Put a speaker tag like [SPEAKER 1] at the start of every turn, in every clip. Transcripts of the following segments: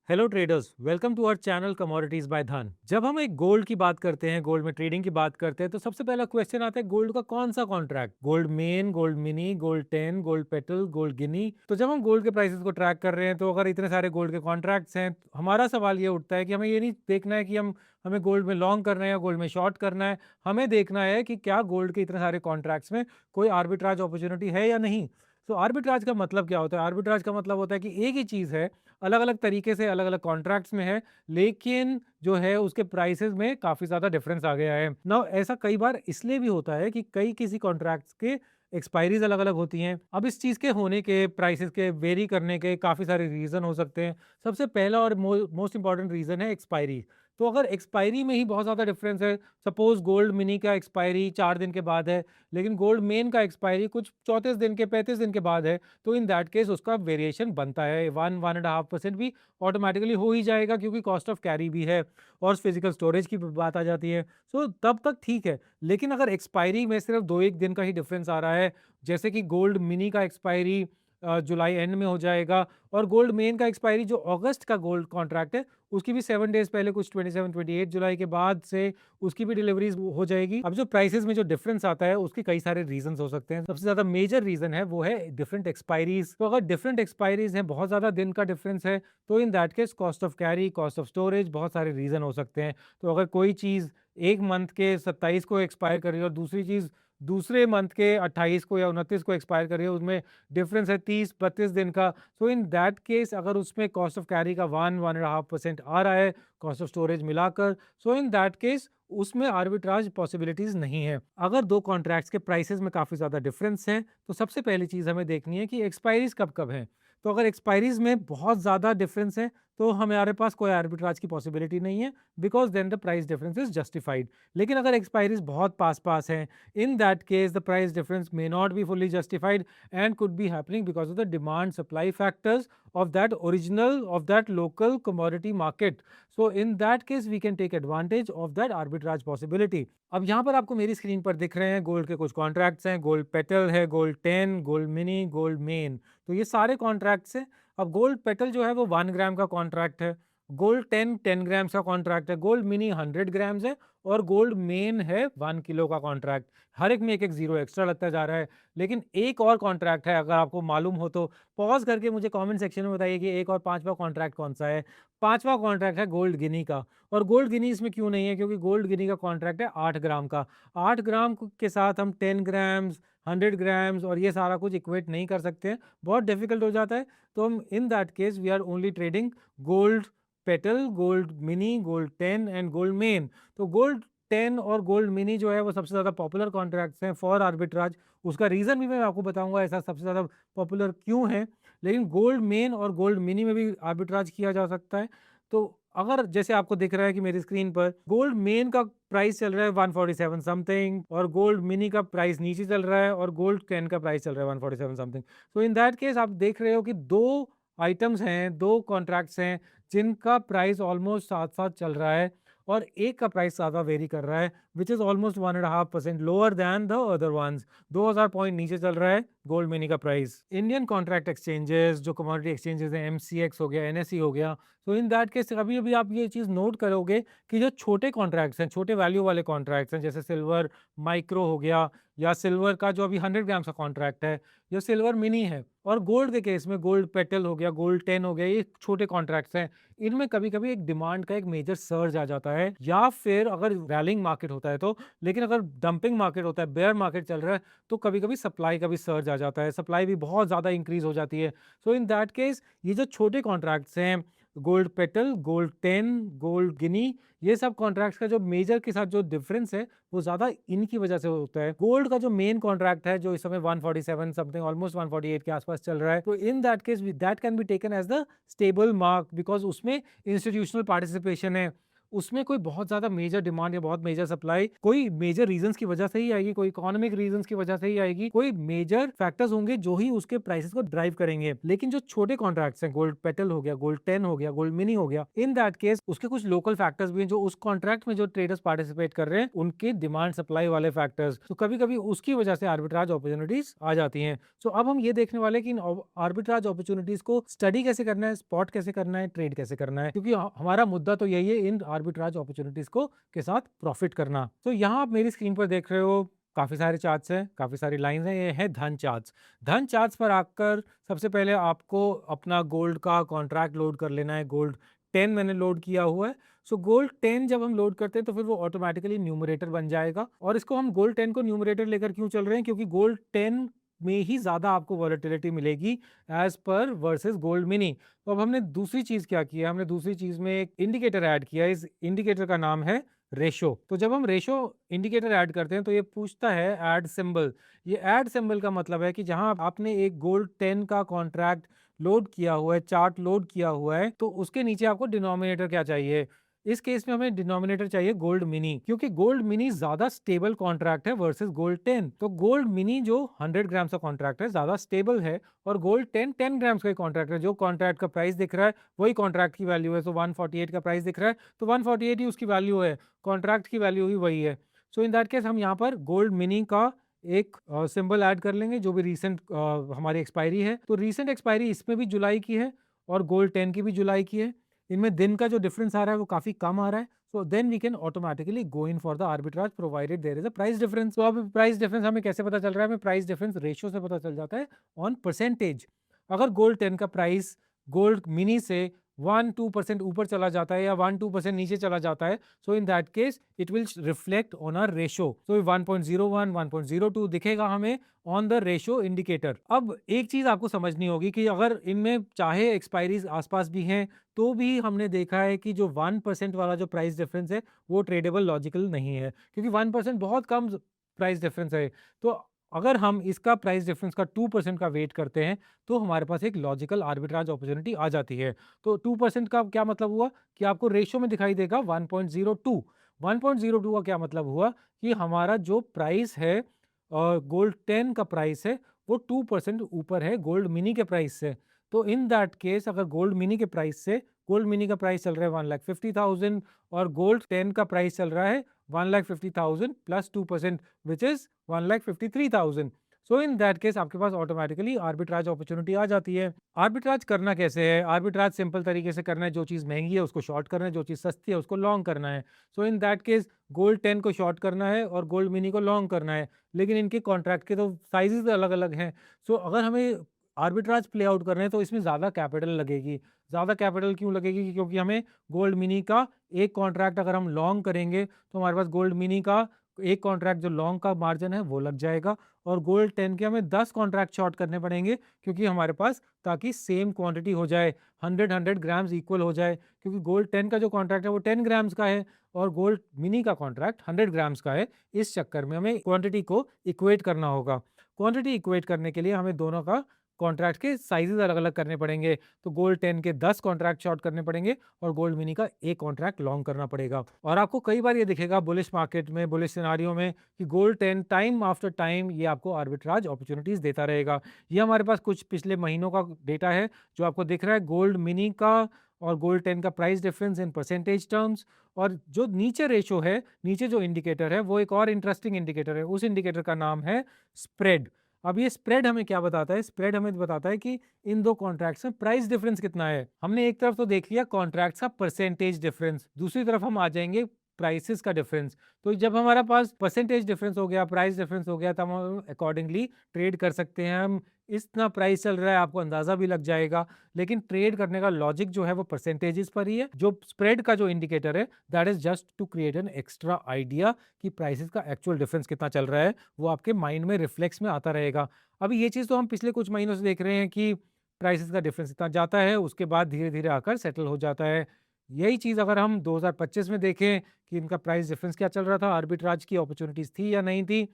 [SPEAKER 1] Hello traders, welcome to our channel commodities by Dhan. जब हम एक गोल्ड की बात करते हैं, गोल्ड में ट्रेडिंग की बात करते हैं, तो सबसे पहला क्वेश्चन आता है गोल्ड का कौन सा contract, gold main, gold mini, gold 10, gold petal, gold guinea. तो जब हम गोल्ड के प्राइसेस को ट्रैक कर रहे हैं, तो अगर इतने सारे गोल्ड के कॉन्ट्रैक्ट्स हैं, हमारा सवाल ये उठता है कि हमें ये नहीं देखना है कि हम हमें गोल्ड में लॉन्ग करना है या गोल्ड में शॉर्ट करना है। हमें देखना है कि क्या गोल्ड के इतने सारे कॉन्ट्रैक्ट्स में कोई आर्बिट्राज अपॉर्चुनिटी है या नहीं। तो आर्बिट्राज का मतलब क्या होता है? आर्बिट्राज का मतलब होता है कि एक ही चीज है, अलग अलग तरीके से अलग अलग कॉन्ट्रैक्ट्स में है, लेकिन जो है उसके प्राइसेस में काफी ज्यादा डिफरेंस आ गया है ना। ऐसा कई बार इसलिए भी होता है कि कई किसी कॉन्ट्रैक्ट्स के एक्सपायरीज अलग अलग होती हैं। अब इस चीज के होने के, प्राइसेस के वेरी करने के काफी सारे रीजन हो सकते हैं। सबसे पहला और मोस्ट इंपॉर्टेंट रीजन है एक्सपायरी। तो अगर एक्सपायरी में ही बहुत ज्यादा डिफरेंस है, सपोज गोल्ड मिनी का एक्सपायरी 4 दिन के बाद है, लेकिन गोल्ड मेन का एक्सपायरी कुछ 34 दिन के, 35 दिन के बाद है, तो इन दैट केस उसका वेरिएशन बनता है। 1-1.5% भी ऑटोमेटिकली हो ही जाएगा, क्योंकि कॉस्ट ऑफ कैरी भी है और फिजिकल स्टोरेज की बात आ जाती है। सो तब तक ठीक है। लेकिन अगर एक्सपायरी में सिर्फ 2-1 दिन का ही डिफरेंस आ रहा है, जैसे कि गोल्ड मिनी का एक्सपायरी जुलाई एंड में हो जाएगा, और गोल्ड मेन का एक्सपायरी जो अगस्त का गोल्ड कॉन्ट्रैक्ट है, उसकी भी 7 डेज पहले, कुछ 27-28 जुलाई के बाद से उसकी भी डिलीवरीज हो जाएगी। अब जो प्राइसेस में जो डिफरेंस आता है, उसके कई सारे रीजंस हो सकते हैं। सबसे ज्यादा मेजर रीजन है वो है डिफरेंट एक्सपायरीज। तो अगर डिफरेंट एक्सपायरीज हैं, बहुत ज्यादा दिन का डिफरेंस है, तो in that case cost of carry, cost of storage, बहुत सारे रीजन हो सकते हैं। तो अगर कोई चीज एक मंथ के 27 को एक्सपायर कर रही है और दूसरी चीज दूसरे मंथ के 28 को या 29 को एक्सपायर कर रही है, उसमें डिफरेंस है 30-32 दिन का। सो इन दैट केस अगर उसमें कॉस्ट ऑफ कैरी का 1-1.5% आ रहा है, कॉस्ट ऑफ स्टोरेज मिलाकर, सो इन दैट केस उसमें आर्बिट्राज पॉसिबिलिटीज नहीं है। अगर दो कॉन्ट्रैक्ट्स के प्राइसेस में काफी ज्यादा डिफरेंस है, तो सबसे पहली चीज हमें देखनी है कि एक्सपायरीज कब कब है। तो अगर एक्सपायरीज में बहुत ज्यादा डिफरेंस है, तो हमारे पास कोई आर्बिट्राज की पॉसिबिलिटी नहीं है, because then the price difference is justified. लेकिन अगर एक्सपायरीज बहुत पास पास हैं, in that case the price difference may not be fully justified and could be happening because of the demand supply factors of that local commodity market. So in that case we can take advantage of that arbitrage possibility. अब यहाँ पर आपको मेरी screen पर दिख रहे हैं gold के कुछ कॉन्ट्रैक्ट्स हैं। गोल्ड पेटल है, gold 10, gold mini, gold main. तो ये सारे कॉन्ट्रैक्ट्स हैं। अब गोल्ड पेटल जो है वो 1 ग्राम का कॉन्ट्रैक्ट है, गोल्ड 10 ग्राम्स का कॉन्ट्रैक्ट है, गोल्ड मिनी 100 ग्राम्स है, और गोल्ड मेन है 1 किलो का कॉन्ट्रैक्ट। हर एक में एक एक जीरो एक्स्ट्रा लगता जा रहा है। लेकिन एक और कॉन्ट्रैक्ट है, अगर आपको मालूम हो तो पॉज करके मुझे कमेंट सेक्शन में बताइए कि एक और पांचवा कॉन्ट्रैक्ट कौन सा है। पांचवा कॉन्ट्रैक्ट है गोल्ड गिनी का। और गोल्ड गिनी इसमें क्यों नहीं है? क्योंकि गोल्ड गिनी का कॉन्ट्रैक्ट है 8 ग्राम का। 8 ग्राम के साथ हम 10 ग्राम्स, 100 ग्राम्स और ये सारा कुछ इक्वेट नहीं कर सकते हैं, बहुत डिफिकल्ट हो जाता है। तो हम in that case we are only trading gold petal, gold mini, gold 10 and gold main. तो गोल्ड 10 और गोल्ड मिनी जो है वो सबसे ज़्यादा पॉपुलर कॉन्ट्रैक्ट्स हैं फॉर आर्बिट्राज। उसका रीज़न भी मैं आपको बताऊंगा ऐसा सबसे ज़्यादा पॉपुलर क्यों है। लेकिन गोल्ड मेन और गोल्ड मिनी में भी आर्बिट्राज किया जा सकता है। तो अगर जैसे आपको दिख रहा है कि मेरी स्क्रीन पर गोल्ड मेन का प्राइस चल रहा है 147 समथिंग, और गोल्ड मिनी का प्राइस नीचे चल रहा है, और गोल्ड 10 का प्राइस चल रहा है 147 समथिंग। तो इन दैट केस आप देख रहे हो कि दो आइटम्स हैं, दो कॉन्ट्रैक्ट्स हैं जिनका प्राइस ऑलमोस्ट साथ साथ चल रहा है, और एक का प्राइस ज़्यादा वेरी कर रहा है, which is almost 1.5% lower than the other ones. 2000 point नीचे चल रहा है गोल्ड मिनी का प्राइस। इंडियन कॉन्ट्रैक्ट एक्सचेंजेस, जो कमोडिटी एक्सचेंजेस हैं, एमसीएक्स हो गया, एनएसई हो गया, तो इन दैट केस कभी भी आप ये चीज़ नोट करोगे कि जो छोटे कॉन्ट्रैक्ट्स हैं, छोटे वैल्यू वाले कॉन्ट्रैक्ट्स हैं, जैसे सिल्वर माइक्रो हो गया, या सिल्वर का जो अभी 100 ग्राम्स का कॉन्ट्रैक्ट है, या सिल्वर मिनी है, और गोल्ड के केस में गोल्ड पेटल हो गया, गोल्ड 10 हो गया, ये छोटे कॉन्ट्रैक्ट्स हैं। इनमें कभी कभी एक डिमांड का एक मेजर सर्ज आ जाता है, या फिर अगर रैलिंग मार्केट होता है तो। लेकिन अगर डंपिंग मार्केट होता है, बेयर मार्केट चल रहा है, तो कभी कभी सप्लाई का भी सर्ज आ जाता है, सप्लाई भी बहुत ज़्यादा इंक्रीज हो जाती है। सो इन दैट केस ये जो छोटे कॉन्ट्रैक्ट्स हैं, गोल्ड पेटल, गोल्ड 10, गोल्ड गिनी, ये सब कॉन्ट्रैक्ट्स का जो मेजर के साथ जो डिफरेंस है, वो ज्यादा इनकी वजह से होता है। गोल्ड का जो मेन कॉन्ट्रैक्ट है, जो इस समय 147 समथिंग, ऑलमोस्ट 148 के आसपास चल रहा है, तो in that case that can be taken as the stable mark, because उसमें इंस्टीट्यूशनल पार्टिसिपेशन है। उसमें कोई बहुत ज़्यादा मेजर डिमांड या बहुत मेजर सप्लाई कोई मेजर रीजंस की वजह से ही आएगी, कोई इकोनॉमिक रीजंस की वजह से ही आएगी, कोई मेजर फैक्टर्स होंगे जो ही उसके प्राइसेस को ड्राइव करेंगे। लेकिन जो छोटे कॉन्ट्रैक्ट्स हैं, गोल्ड पेटल हो गया, गोल्ड 10 हो गया, गोल्ड मिनी हो गया, इन दैट केस उसके कुछ लोकल फैक्टर्स भी हैं जो उस कॉन्ट्रैक्ट में जो ट्रेडर्स पार्टिसिपेट कर रहे हैं उनके डिमांड सप्लाई वाले फैक्टर्स, तो कभी कभी उसकी वजह से आर्बिट्राज अपॉर्चुनिटीज आ जाती हैं। सो अब हम ये देखने वाले हैं कि इन आर्बिट्राज अपॉर्चुनिटीज को स्टडी कैसे करना है, स्पॉट कैसे करना है, ट्रेड कैसे करना है, क्योंकि हमारा मुद्दा तो यही है इन आर्बिट्राज अपॉर्चुनिटीज को के साथ प्रॉफिट करना। तो यहाँ आप मेरी स्क्रीन पर देख रहे हो काफी सारे चार्ट्स हैं, काफी सारी लाइंस हैं, ये है धन चार्ट्स। धन चार्ट्स पर आकर सबसे पहले आपको अपना गोल्ड का कॉन्ट्रैक्ट लोड कर लेना है। गोल्ड 10 मैंने लोड किया हुआ है। सो गोल्ड 10 जब हम लोड करते हैं तो फिर वो ऑटोमेटिकली न्यूमरेटर बन जाएगा। और इसको हम गोल्ड 10 को न्यूमरेटर लेकर क्यों चल रहे हैं, क्योंकि गोल्ड 10 में ही ज्यादा आपको वॉलेटिलिटी मिलेगी as per versus gold mini. तो अब हमने दूसरी चीज क्या किया, हमने दूसरी चीज में एक इंडिकेटर ऐड किया। इस इंडिकेटर का नाम है रेशो। तो जब हम रेशो इंडिकेटर ऐड करते हैं तो ये पूछता है ऐड सिंबल। ये ऐड सिंबल का मतलब है कि जहां आपने एक गोल्ड 10 का कॉन्ट्रैक्ट लोड किया हुआ है, चार्ट लोड किया हुआ है, तो उसके नीचे आपको डिनोमिनेटर क्या चाहिए। इस केस में हमें डिनोमिनेटर चाहिए गोल्ड मिनी, क्योंकि गोल्ड मिनी ज्यादा स्टेबल कॉन्ट्रैक्ट है वर्सेस गोल्ड 10। तो गोल्ड मिनी जो 100 ग्राम्स का कॉन्ट्रैक्ट है ज्यादा स्टेबल है, और गोल्ड 10 ग्राम्स का कॉन्ट्रैक्ट है। जो कॉन्ट्रैक्ट का प्राइस दिख रहा है वही कॉन्ट्रैक्ट की वैल्यू है। सो 148 का प्राइस दिख रहा है तो 148 ही उसकी वैल्यू है, कॉन्ट्रैक्ट की वैल्यू ही वही है। सो इन दैट केस हम यहाँ पर गोल्ड मिनी का एक सिंबल ऐड कर लेंगे जो भी रीसेंट हमारी एक्सपायरी है। तो रीसेंट एक्सपायरी इसमें भी जुलाई की है और गोल्ड 10 की भी जुलाई की है। इनमें दिन का जो डिफरेंस आ रहा है वो काफी कम आ रहा है। So then we can automatically go in for the arbitrage provided there is a price difference. तो अब प्राइस डिफरेंस हमें कैसे पता चल रहा है, हमें प्राइस डिफरेंस रेशियो से पता चल जाता है ऑन परसेंटेज। अगर गोल्ड 10 का प्राइस गोल्ड मिनी से 1-2% ऊपर चला जाता है या 1-2% नीचे चला जाता है, so in that case it will reflect on our ratio. So 1.01 1.02 दिखेगा हमें ऑन द रेशो इंडिकेटर। अब एक चीज आपको समझनी होगी कि अगर इनमें चाहे एक्सपायरीज आसपास भी हैं तो भी हमने देखा है कि जो 1% वाला जो प्राइस डिफरेंस है वो ट्रेडेबल लॉजिकल नहीं है, क्योंकि 1% बहुत कम प्राइस डिफरेंस है। तो अगर हम इसका प्राइस डिफरेंस का 2% का वेट करते हैं तो हमारे पास एक लॉजिकल आर्बिट्राज अपॉर्चुनिटी आ जाती है। तो 2% का क्या मतलब हुआ कि आपको रेशियो में दिखाई देगा 1.02। 1.02 का क्या मतलब हुआ कि हमारा जो प्राइस है गोल्ड 10 का प्राइस है वो 2% ऊपर है गोल्ड मिनी के प्राइस से। तो इन दैट केस अगर गोल्ड मिनी के प्राइस से, गोल्ड मिनी का प्राइस चल रहा है 1,50,000 और गोल्ड 10 का प्राइस चल रहा है 1,50,000 plus 2% which is 1,53,000। So in that case आपके पास ऑटोमेटिकली आर्बिट्राज अपॉर्चुनिटी आ जाती है। आर्बिट्राज करना कैसे है, आर्बिट्राज सिंपल तरीके से करना है, जो चीज महंगी है उसको शॉर्ट करना है, जो चीज सस्ती है उसको लॉन्ग करना है। So in that case gold 10 को शॉर्ट करना है और गोल्ड मिनी को लॉन्ग करना है, लेकिन इनके कॉन्ट्रैक्ट के तो साइजेस अलग अलग हैं। सो अगर हमें आर्बिट्राज प्ले आउट कर रहे हैं तो इसमें ज़्यादा कैपिटल लगेगी। ज़्यादा कैपिटल क्यों लगेगी, क्योंकि हमें गोल्ड मिनी का एक कॉन्ट्रैक्ट अगर हम लॉन्ग करेंगे तो हमारे पास गोल्ड मिनी का एक कॉन्ट्रैक्ट जो लॉन्ग का मार्जिन है वो लग जाएगा, और गोल्ड 10 के हमें 10 कॉन्ट्रैक्ट शॉर्ट करने पड़ेंगे, क्योंकि हमारे पास ताकि सेम क्वांटिटी हो जाए, 100 ग्राम्स इक्वल हो जाए, क्योंकि गोल्ड 10 का जो कॉन्ट्रैक्ट है वो 10 ग्राम्स का है और गोल्ड मिनी का कॉन्ट्रैक्ट 100 ग्राम्स का है। इस चक्कर में हमें क्वांटिटी को इक्वेट करना होगा। क्वांटिटी इक्वेट करने के लिए हमें दोनों का कॉन्ट्रैक्ट के साइजेस अलग अलग करने पड़ेंगे। तो गोल्ड 10 के 10 कॉन्ट्रैक्ट शॉर्ट करने पड़ेंगे और गोल्ड मिनी का एक कॉन्ट्रैक्ट लॉन्ग करना पड़ेगा। और आपको कई बार ये दिखेगा बुलिश मार्केट में, बुलिश सिनारियो में, कि गोल्ड 10 टाइम आफ्टर टाइम ये आपको आर्बिट्राज अपॉर्चुनिटीज देता रहेगा। ये हमारे पास कुछ पिछले महीनों का डेटा है जो आपको दिख रहा है, गोल्ड मिनी का और गोल्ड 10 का price difference in percentage terms. और जो नीचे रेशो है, नीचे जो इंडिकेटर है वो एक और इंटरेस्टिंग इंडिकेटर है, उस इंडिकेटर का नाम है स्प्रेड। अब ये स्प्रेड हमें क्या बताता है, स्प्रेड हमें बताता है कि इन दो कॉन्ट्रैक्ट्स में प्राइस डिफरेंस कितना है। हमने एक तरफ तो देख लिया कॉन्ट्रैक्ट्स का परसेंटेज डिफरेंस, दूसरी तरफ हम आ जाएंगे प्राइसेस का डिफरेंस। तो जब हमारा पास परसेंटेज डिफरेंस हो गया, प्राइस डिफरेंस हो गया, तब हम अकॉर्डिंगली ट्रेड कर सकते हैं। हम इतना प्राइस चल रहा है आपको अंदाजा भी लग जाएगा, लेकिन ट्रेड करने का लॉजिक जो है वो परसेंटेजेस पर ही है। जो स्प्रेड का जो इंडिकेटर है that is just to create an extra idea कि प्राइसेस का एक्चुअल डिफरेंस कितना चल रहा है, वो आपके माइंड में रिफ्लेक्स में आता रहेगा। अभी ये चीज़ तो हम पिछले कुछ महीनों से देख रहे हैं कि प्राइसेस का डिफरेंस इतना जाता है, उसके बाद धीरे धीरे आकर सेटल हो जाता है। यही चीज़ अगर हम 2025 में देखें कि इनका प्राइस डिफरेंस क्या चल रहा था, आर्बिट्राज की अपॉर्चुनिटीज थी या नहीं थी,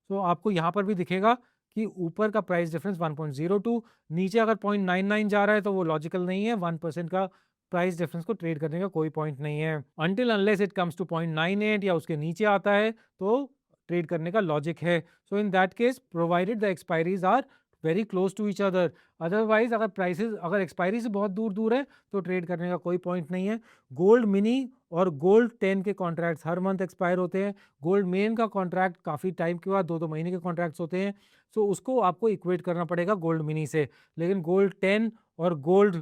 [SPEAKER 1] तो आपको यहाँ पर भी दिखेगा कि ऊपर का प्राइस डिफरेंस 1.02, नीचे अगर 0.99 जा रहा है तो वो लॉजिकल नहीं है। 1% का प्राइस डिफरेंस को ट्रेड करने का कोई पॉइंट नहीं है। Until unless it comes to 0.98 या उसके नीचे आता है तो ट्रेड करने का लॉजिक है। So in that case provided the expiries are very close to each other, otherwise अगर एक्सपायरी से बहुत दूर दूर है तो ट्रेड करने का कोई पॉइंट नहीं है। गोल्ड मिनी और गोल्ड 10 के कॉन्ट्रैक्ट्स हर मंथ एक्सपायर होते हैं। गोल्ड मेन का कॉन्ट्रैक्ट काफ़ी टाइम के बाद 2-2 महीने के कॉन्ट्रैक्ट्स होते हैं। सो उसको आपको इक्वेट करना पड़ेगा गोल्ड मिनी से। लेकिन गोल्ड 10 और गोल्ड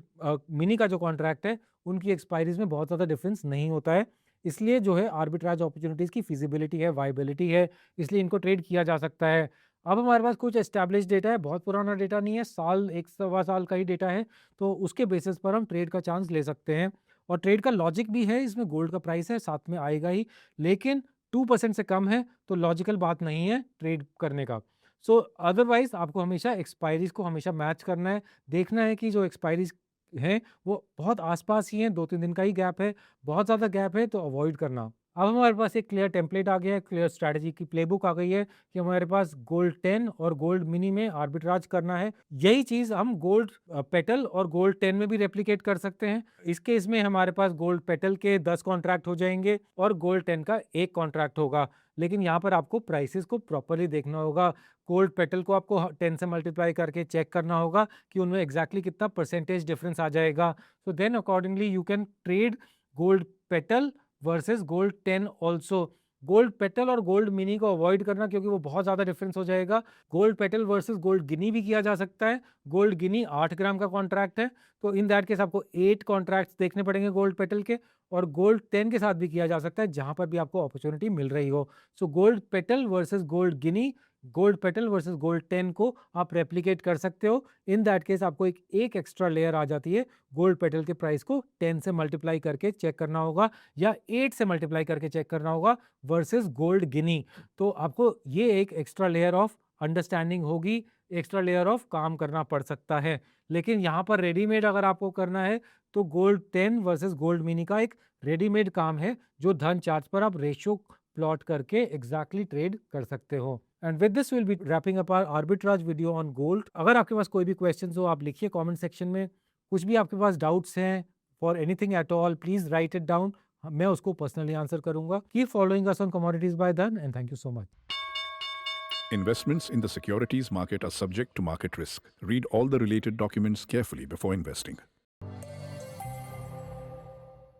[SPEAKER 1] मिनी का जो कॉन्ट्रैक्ट है उनकी एक्सपायरीज में बहुत ज़्यादा डिफरेंस नहीं होता है। इसलिए जो है आर्बिट्राज अपॉर्चुनिटीज़ की फिजिबिलिटी है, वाइबिलिटी है, इसलिए इनको ट्रेड किया जा सकता है। अब हमारे पास कुछ एस्टैब्लिश डेटा है, बहुत पुराना डेटा नहीं है, साल 1 सवा साल का ही डेटा है, तो उसके बेसिस पर हम ट्रेड का चांस ले सकते हैं। और ट्रेड का लॉजिक भी है, इसमें गोल्ड का प्राइस है साथ में आएगा ही, लेकिन 2% से कम है तो लॉजिकल बात नहीं है ट्रेड करने का। सो अदरवाइज आपको हमेशा एक्सपायरीज को हमेशा मैच करना है, देखना है कि जो एक्सपायरीज हैं वो बहुत आसपास ही हैं, 2-3 दिन का ही गैप है, बहुत ज़्यादा गैप है तो अवॉइड करना। अब हमारे पास एक क्लियर टेम्पलेट आ गया है, क्लियर स्ट्रैटेजी की प्लेबुक आ गई है कि हमारे पास गोल्ड 10 और गोल्ड मिनी में आर्बिट्राज करना है। यही चीज़ हम गोल्ड पेटल और गोल्ड 10 में भी रेप्लिकेट कर सकते हैं। इस केस में हमारे पास गोल्ड पेटल के 10 कॉन्ट्रैक्ट हो जाएंगे और गोल्ड 10 का 1 कॉन्ट्रैक्ट होगा। लेकिन यहाँ पर आपको प्राइसेस को प्रॉपरली देखना होगा। गोल्ड पेटल को आपको 10 से मल्टीप्लाई करके चेक करना होगा कि उनमें एग्जैक्टली कितना परसेंटेज डिफरेंस आ जाएगा। So then accordingly you can trade gold petal versus gold 10 also. Gold petal और गोल्ड मिनी को अवॉइड करना क्योंकि वो बहुत ज़्यादा डिफरेंस हो जाएगा। Gold petal versus gold guinea भी किया जा सकता है। गोल्ड गिनी 8 ग्राम का कॉन्ट्रैक्ट है, तो इन दैट केस आपको 8 कॉन्ट्रैक्ट्स देखने पड़ेंगे गोल्ड पेटल के। और गोल्ड 10 के साथ भी किया जा सकता है जहां पर भी आपको अपॉर्चुनिटी मिल रही हो। So gold petal versus gold guinea, gold petal versus gold 10 को आप रेप्लिकेट कर सकते हो। इन दैट केस आपको एक एक्स्ट्रा लेयर आ जाती है। गोल्ड पेटल के प्राइस को 10 से मल्टीप्लाई करके चेक करना होगा या 8 से मल्टीप्लाई करके चेक करना होगा वर्सेस गोल्ड गिनी। तो आपको ये एक एक्स्ट्रा लेयर ऑफ अंडरस्टैंडिंग होगी, एक्स्ट्रा लेयर ऑफ काम करना पड़ सकता है। लेकिन यहाँ पर रेडीमेड अगर आपको करना है तो गोल्ड 10 वर्सेस गोल्ड मिनी का एक रेडीमेड काम है जो धन चार्ट पर आप रेशियो प्लॉट करके एग्जैक्टली ट्रेड कर सकते हो। And with this will be wrapping up our arbitrage video on gold. अगर आपके पास कोई भी क्वेश्चंस हो आप लिखिए कमेंट सेक्शन में। कुछ भी आपके पास डाउट्स हैं for anything at all please write it down, मैं उसको पर्सनली आंसर करूंगा। Keep following us on commodities by Dhan and thank you so much.
[SPEAKER 2] Investments in the securities market are subject to market risk. Read all the related documents carefully before investing.